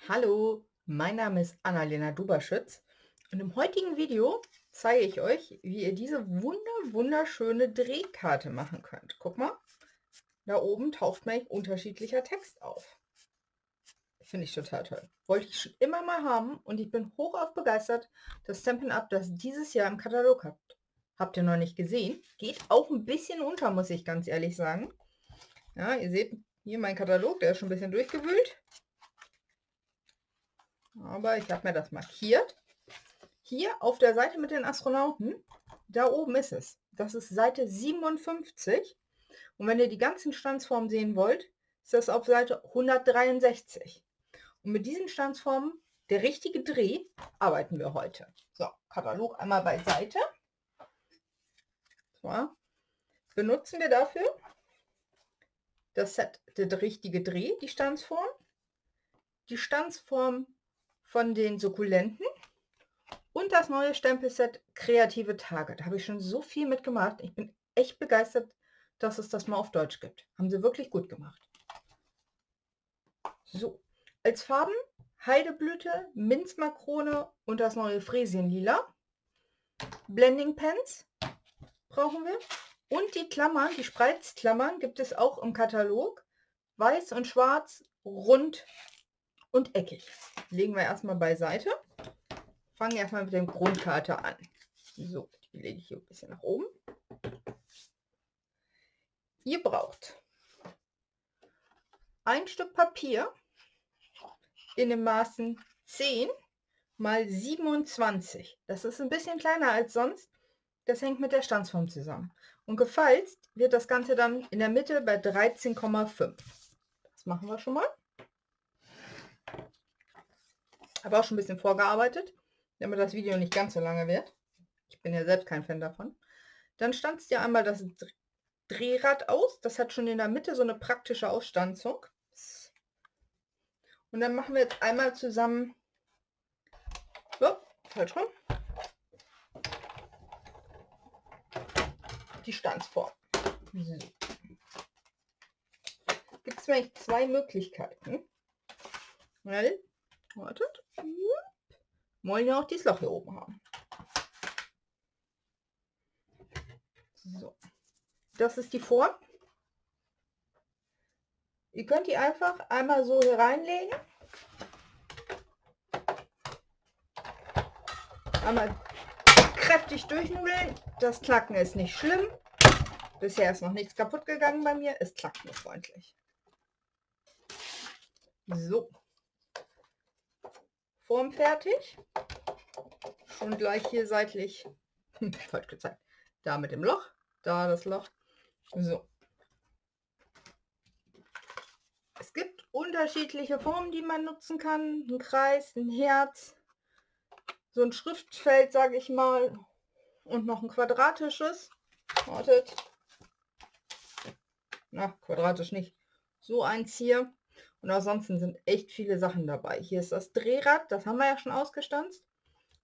Hallo, mein Name ist Annalena Duberschütz und im heutigen Video zeige ich euch, wie ihr diese wunderschöne Drehkarte machen könnt. Guck mal, da oben taucht mal unterschiedlicher Text auf. Finde ich total toll. Wollte ich schon immer mal haben und ich bin hochauf begeistert, dass Stampin' Up! Das dieses Jahr im Katalog habt. Habt ihr noch nicht gesehen? Geht auch ein bisschen unter, muss ich ganz ehrlich sagen. Ja, ihr seht hier meinen Katalog, der ist schon ein bisschen durchgewühlt. Aber ich habe mir das markiert. Hier auf der Seite mit den Astronauten, da oben ist es. Das ist Seite 57. Und wenn ihr die ganzen Stanzformen sehen wollt, ist das auf Seite 163. Und mit diesen Stanzformen, der richtige Dreh, arbeiten wir heute. So, Katalog einmal beiseite. So, benutzen wir dafür das Set der richtige Dreh, die Stanzform von den Sukkulenten und das neue Stempelset Kreative Tage. Da habe ich schon so viel mitgemacht. Ich bin echt begeistert, dass es das mal auf Deutsch gibt. Haben sie wirklich gut gemacht. So, als Farben Heideblüte, Minzmakrone und das neue Fräsienlila. Blending Pens brauchen wir. Und die Klammern, die Spreizklammern gibt es auch im Katalog. Weiß und schwarz, rund und eckig. Legen wir erstmal beiseite. Fangen erstmal mit der Grundkarte an. So, die lege ich hier ein bisschen nach oben. Ihr braucht ein Stück Papier in den Maßen 10 mal 27. Das ist ein bisschen kleiner als sonst. Das hängt mit der Stanzform zusammen. Und gefalzt wird das Ganze dann in der Mitte bei 13,5. Das machen wir schon mal. Habe auch schon ein bisschen vorgearbeitet, damit das Video nicht ganz so lange wird. Ich bin ja selbst kein Fan davon. Dann stanzt ihr einmal das Drehrad aus. Das hat schon in der Mitte so eine praktische Ausstanzung. Und dann machen wir jetzt einmal zusammen, so, falsch rum, die Stanzform. So. Gibt es nämlich zwei Möglichkeiten. Weil, wartet, wollen ja auch dieses Loch hier oben haben. So, das ist die Form. Ihr könnt die einfach einmal so hier reinlegen. Einmal kräftig durchnudeln. Das Knacken ist nicht schlimm. Bisher ist noch nichts kaputt gegangen bei mir. Es klackt nur freundlich. So. Form fertig. Schon gleich hier seitlich. Falsch gezeigt. Da mit dem Loch. Da das Loch. So. Es gibt unterschiedliche Formen, die man nutzen kann. Ein Kreis, ein Herz, so ein Schriftfeld, sage ich mal, und noch ein quadratisches. Wartet. Na, quadratisch nicht. So eins hier. Und ansonsten sind echt viele Sachen dabei. Hier ist das Drehrad, das haben wir ja schon ausgestanzt.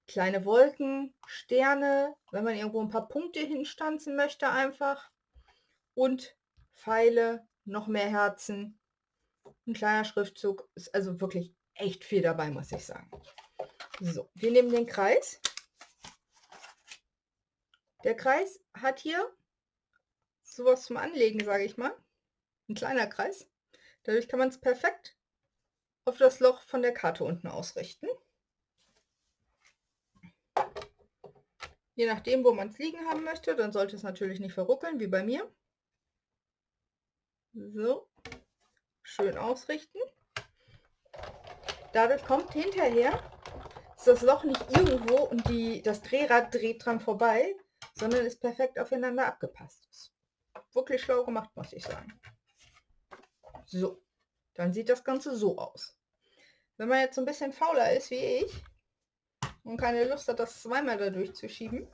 Kleine Wolken, Sterne, wenn man irgendwo ein paar Punkte hinstanzen möchte einfach. Und Pfeile, noch mehr Herzen. Ein kleiner Schriftzug. Ist also wirklich echt viel dabei, muss ich sagen. So, wir nehmen den Kreis. Der Kreis hat hier sowas zum Anlegen, sage ich mal. Ein kleiner Kreis. Dadurch kann man es perfekt auf das Loch von der Karte unten ausrichten. Je nachdem, wo man es liegen haben möchte, dann sollte es natürlich nicht verruckeln, wie bei mir. So, schön ausrichten. Dadurch kommt hinterher, ist das Loch nicht irgendwo und das Drehrad dreht dran vorbei, sondern ist perfekt aufeinander abgepasst. Ist wirklich schlau gemacht, muss ich sagen. So, dann sieht das Ganze so aus. Wenn man jetzt so ein bisschen fauler ist wie ich und keine Lust hat, das zweimal da durchzuschieben,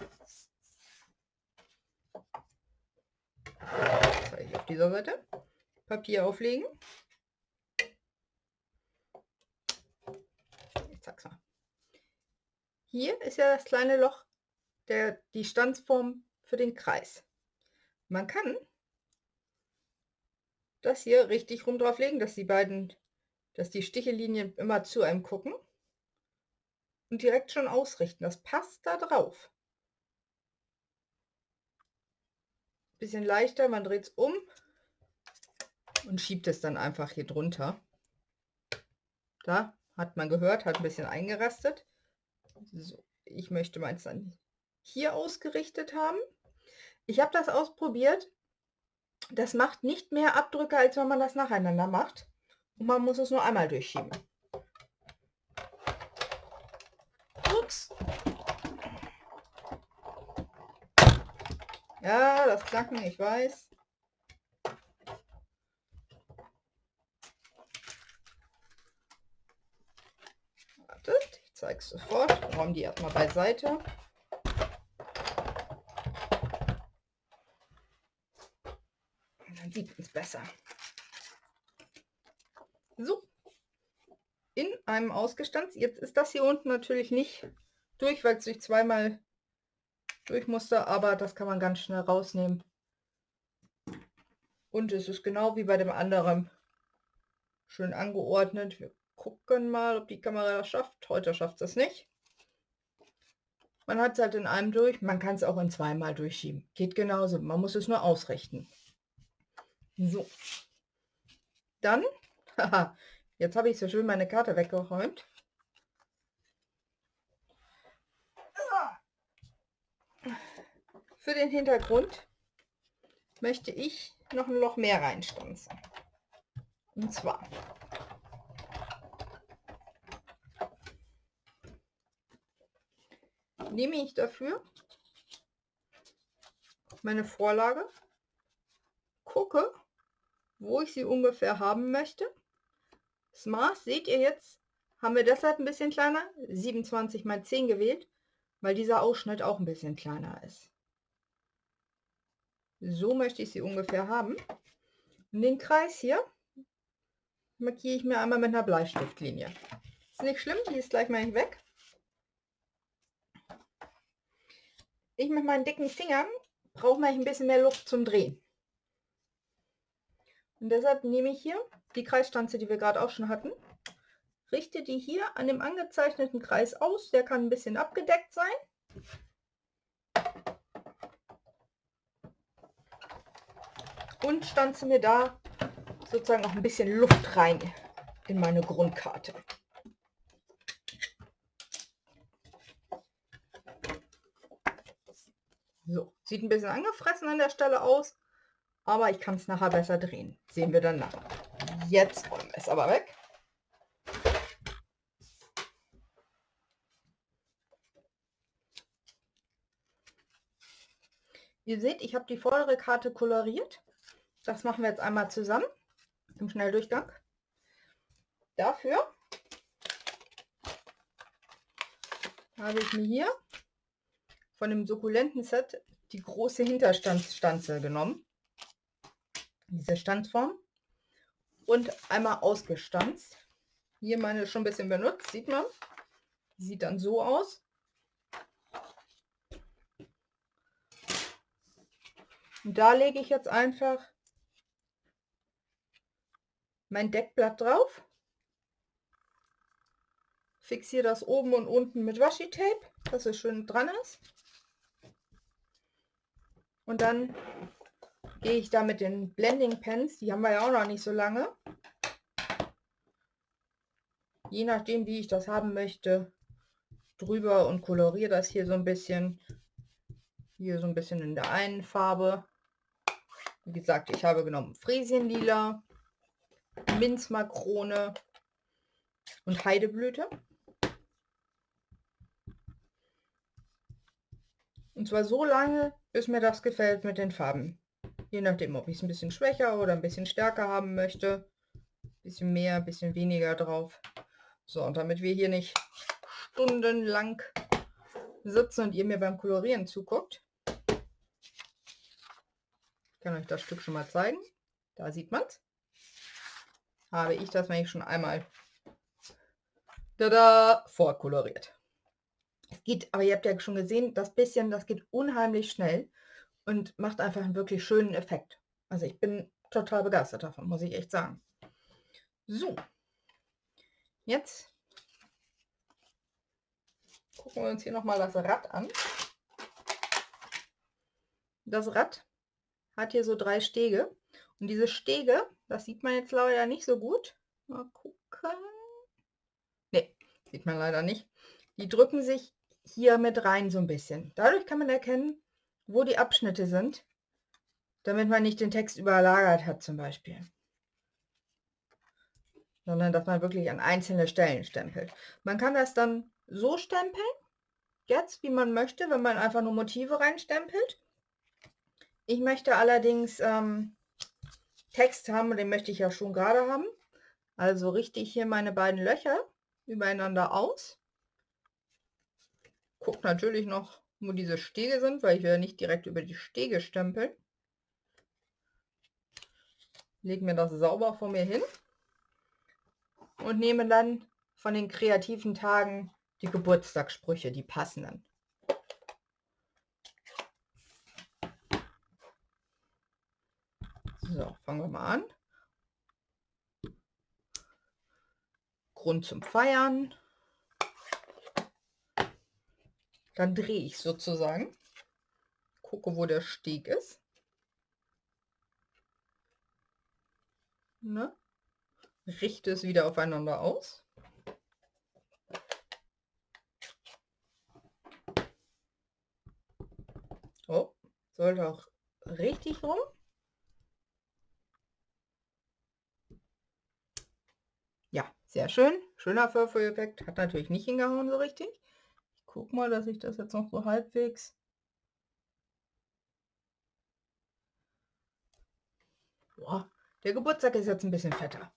zeige ich auf dieser Seite, Papier auflegen. Ich zeig's mal. Hier ist ja das kleine Loch, die Stanzform für den Kreis. Man kann das hier richtig rum drauflegen, dass dass die Stichelinien immer zu einem gucken und direkt schon ausrichten. Das passt da drauf. Bisschen leichter, man dreht es um und schiebt es dann einfach hier drunter. Da hat man gehört, hat ein bisschen eingerastet. So, ich möchte meins dann hier ausgerichtet haben. Ich habe das ausprobiert. Das macht nicht mehr Abdrücke, als wenn man das nacheinander macht. Und man muss es nur einmal durchschieben. Ups. Ja, das Knacken, ich weiß. Wartet, ich zeige es sofort. Räume die erstmal beiseite. Und dann sieht man es besser. So, in einem ausgestanzt. Jetzt ist das hier unten natürlich nicht durch, weil es durch zweimal durch musste, aber das kann man ganz schnell rausnehmen. Und es ist genau wie bei dem anderen schön angeordnet. Wir gucken mal, ob die Kamera das schafft. Heute schafft es nicht. Man hat es halt in einem durch. Man kann es auch in zweimal durchschieben. Geht genauso. Man muss es nur ausrichten. So. Dann, haha, jetzt habe ich so schön meine Karte weggeräumt. Für den Hintergrund möchte ich noch ein Loch mehr reinstanzen. Und zwar nehme ich dafür meine Vorlage, gucke, wo ich sie ungefähr haben möchte. Das Maß seht ihr jetzt, haben wir deshalb ein bisschen kleiner, 27 x 10 gewählt, weil dieser Ausschnitt auch ein bisschen kleiner ist. So möchte ich sie ungefähr haben. Und den Kreis hier markiere ich mir einmal mit einer Bleistiftlinie. Ist nicht schlimm, die ist gleich mal weg. Ich mit meinen dicken Fingern brauche ein bisschen mehr Luft zum Drehen. Und deshalb nehme ich hier die Kreisstanze, die wir gerade auch schon hatten, richte die hier an dem angezeichneten Kreis aus. Der kann ein bisschen abgedeckt sein. Und stanze mir da sozusagen noch ein bisschen Luft rein in meine Grundkarte. So, sieht ein bisschen angefressen an der Stelle aus, aber ich kann es nachher besser drehen. Sehen wir dann nachher. Jetzt räumen wir es aber weg. Ihr seht, ich habe die vordere Karte koloriert. Das machen wir jetzt einmal zusammen im Schnelldurchgang. Dafür habe ich mir hier von dem sukkulenten Set die große Hinterstanze genommen. Diese Stanzform. Und einmal ausgestanzt. Hier meine schon ein bisschen benutzt, sieht man. Die sieht dann so aus. Und da lege ich jetzt einfach mein Deckblatt drauf. Fixiere das oben und unten mit Washi-Tape, dass es schön dran ist. Und dann gehe ich da mit den Blending Pens, die haben wir ja auch noch nicht so lange. Je nachdem, wie ich das haben möchte, drüber und koloriere das hier so ein bisschen. Hier so ein bisschen in der einen Farbe. Wie gesagt, ich habe genommen Friesienlila, Minzmakrone und Heideblüte. Und zwar so lange, bis mir das gefällt mit den Farben. Je nachdem, ob ich es ein bisschen schwächer oder ein bisschen stärker haben möchte. Ein bisschen mehr, ein bisschen weniger drauf. So, und damit wir hier nicht stundenlang sitzen und ihr mir beim Kolorieren zuguckt, ich kann euch das Stück schon mal zeigen. Da sieht man es. Habe ich das nämlich schon einmal vorkoloriert. Es geht, aber ihr habt ja schon gesehen, das bisschen, das geht unheimlich schnell und macht einfach einen wirklich schönen Effekt. Also ich bin total begeistert davon, muss ich echt sagen. So, Jetzt gucken wir uns hier nochmal das Rad an. Das Rad hat hier so 3 Stege. Und diese Stege, das sieht man jetzt leider nicht so gut. Mal gucken. Ne, sieht man leider nicht. Die drücken sich hier mit rein so ein bisschen. Dadurch kann man erkennen, wo die Abschnitte sind, damit man nicht den Text überlagert hat zum Beispiel. Sondern dass man wirklich an einzelne Stellen stempelt. Man kann das dann so stempeln, jetzt wie man möchte, wenn man einfach nur Motive reinstempelt. Ich möchte allerdings Text haben und den möchte ich ja schon gerade haben. Also richte ich hier meine beiden Löcher übereinander aus. Guckt natürlich noch, wo diese Stege sind, weil ich will ja nicht direkt über die Stege stempeln. Lege mir das sauber vor mir hin und nehme dann von den kreativen Tagen die Geburtstagssprüche, die passenden. So, fangen wir mal an. Grund zum Feiern. Dann drehe ich sozusagen. Gucke, wo der Steg ist. Ne? Richte es wieder aufeinander aus. Oh, sollte auch richtig rum. Ja, sehr schön. Schöner Vorführeffekt. Hat natürlich nicht hingehauen so richtig. Ich gucke mal, dass ich das jetzt noch so halbwegs... Boah, der Geburtstag ist jetzt ein bisschen fetter.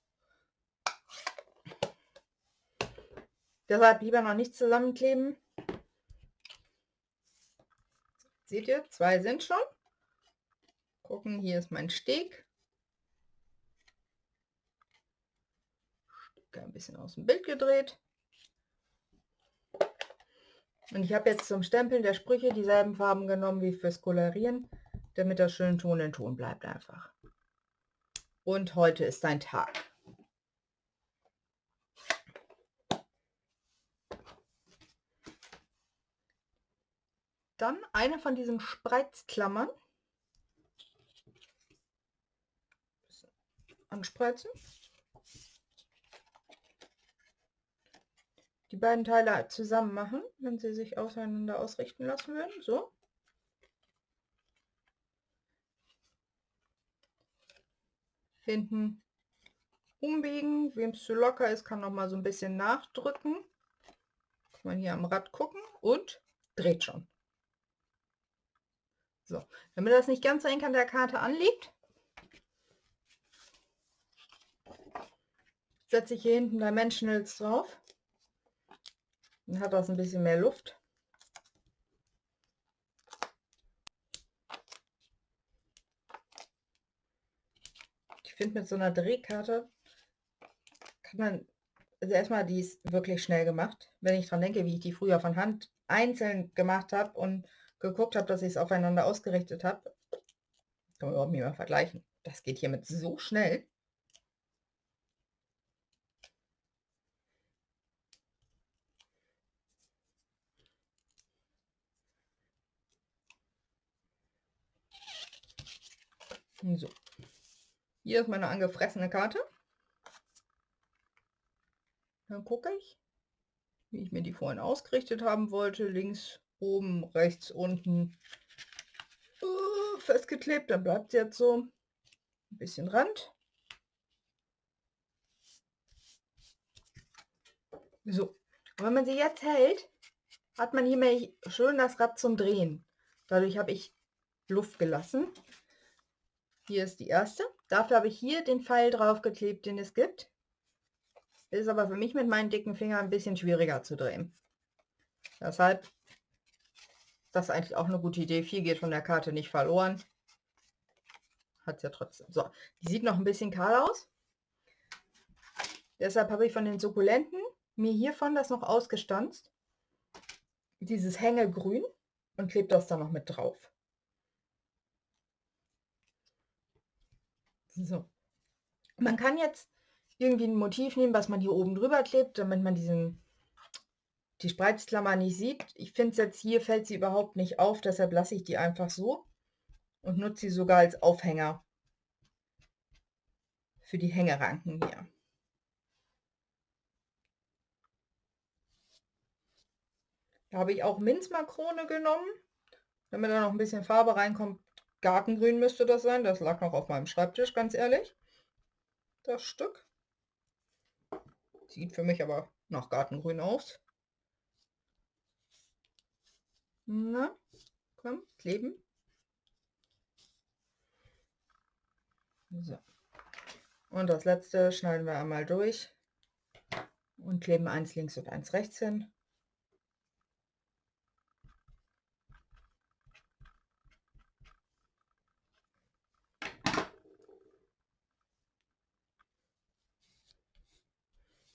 Deshalb lieber noch nicht zusammenkleben. Seht ihr, 2 sind schon. Gucken, hier ist mein Steg. Ein bisschen aus dem Bild gedreht. Und ich habe jetzt zum Stempeln der Sprüche dieselben Farben genommen wie fürs Kolorieren, damit das schön Ton in Ton bleibt einfach. Und heute ist ein Tag. Dann eine von diesen Spreizklammern anspreizen. Die beiden Teile zusammen machen, wenn sie sich auseinander ausrichten lassen würden. So. Hinten umbiegen. Wem es zu locker ist, kann noch mal so ein bisschen nachdrücken. Kann man hier am Rad gucken und dreht schon. So, damit das nicht ganz so eng an der Karte anliegt, setze ich hier hinten Dimensionals drauf. Dann hat das ein bisschen mehr Luft. Ich finde, mit so einer Drehkarte kann man, also erstmal, die ist wirklich schnell gemacht. Wenn ich dran denke, wie ich die früher von Hand einzeln gemacht habe und geguckt habe, dass ich es aufeinander ausgerichtet habe, kann man überhaupt nicht mehr vergleichen. Das geht hiermit so schnell. So. Hier ist meine angefressene Karte. Dann gucke ich, wie ich mir die vorhin ausgerichtet haben wollte. Links, oben, rechts, unten. Festgeklebt, dann bleibt es jetzt so. Ein bisschen Rand. So. Und wenn man sie jetzt hält, hat man hier mehr schön das Rad zum Drehen. Dadurch habe ich Luft gelassen. Hier ist die erste. Dafür habe ich hier den Pfeil draufgeklebt, den es gibt. Ist aber für mich mit meinen dicken Fingern ein bisschen schwieriger zu drehen. Deshalb ist das eigentlich auch eine gute Idee. Viel geht von der Karte nicht verloren. Hat es ja trotzdem. So, die sieht noch ein bisschen kahl aus. Deshalb habe ich von den Sukkulenten mir hiervon das noch ausgestanzt. Dieses Hängegrün und klebe das dann noch mit drauf. So. Man kann jetzt irgendwie ein Motiv nehmen, was man hier oben drüber klebt, damit man die Spreizklammer nicht sieht. Ich finde es jetzt hier, fällt sie überhaupt nicht auf, deshalb lasse ich die einfach so und nutze sie sogar als Aufhänger für die Hängeranken hier. Da habe ich auch Minzmakrone genommen, damit da noch ein bisschen Farbe reinkommt. Gartengrün müsste das sein, das lag noch auf meinem Schreibtisch, ganz ehrlich. Das Stück. Sieht für mich aber nach Gartengrün aus. Na, komm, kleben. So. Und das letzte schneiden wir einmal durch und kleben eins links und eins rechts hin.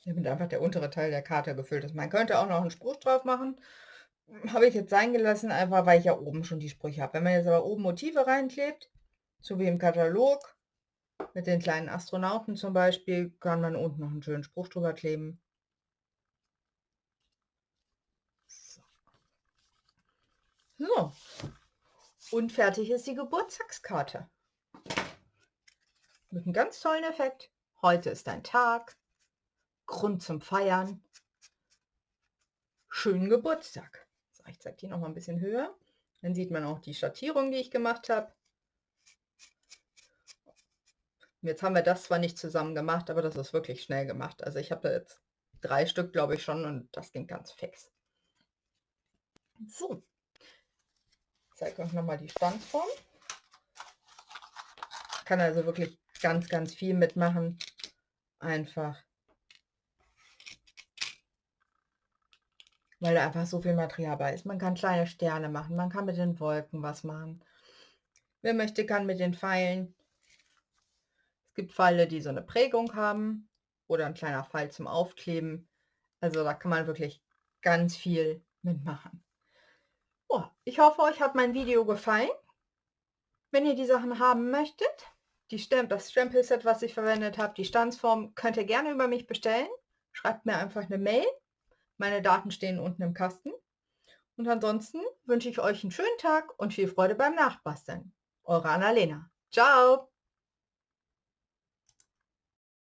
Damit einfach der untere Teil der Karte gefüllt ist. Man könnte auch noch einen Spruch drauf machen. Habe ich jetzt sein gelassen, einfach weil ich ja oben schon die Sprüche habe. Wenn man jetzt aber oben Motive reinklebt, so wie im Katalog, mit den kleinen Astronauten zum Beispiel, kann man unten noch einen schönen Spruch drüber kleben. So. Und fertig ist die Geburtstagskarte. Mit einem ganz tollen Effekt. Heute ist dein Tag. Grund zum Feiern. Schönen Geburtstag. So, ich zeige die noch mal ein bisschen höher. Dann sieht man auch die Schattierung, die ich gemacht habe. Jetzt haben wir das zwar nicht zusammen gemacht, aber das ist wirklich schnell gemacht. Also ich habe jetzt 3 Stück, glaube ich, schon, und das ging ganz fix. So, ich zeige euch nochmal die Standform. Ich kann also wirklich ganz, ganz viel mitmachen. Einfach, weil da einfach so viel Material bei ist. Man kann kleine Sterne machen, man kann mit den Wolken was machen. Wer möchte, kann mit den Pfeilen. Es gibt Pfeile, die so eine Prägung haben oder ein kleiner Pfeil zum Aufkleben. Also da kann man wirklich ganz viel mitmachen. Oh, ich hoffe, euch hat mein Video gefallen. Wenn ihr die Sachen haben möchtet, das Stempelset, was ich verwendet habe, die Stanzform, könnt ihr gerne über mich bestellen. Schreibt mir einfach eine Mail. Meine Daten stehen unten im Kasten. Und ansonsten wünsche ich euch einen schönen Tag und viel Freude beim Nachbasteln. Eure Annalena. Ciao!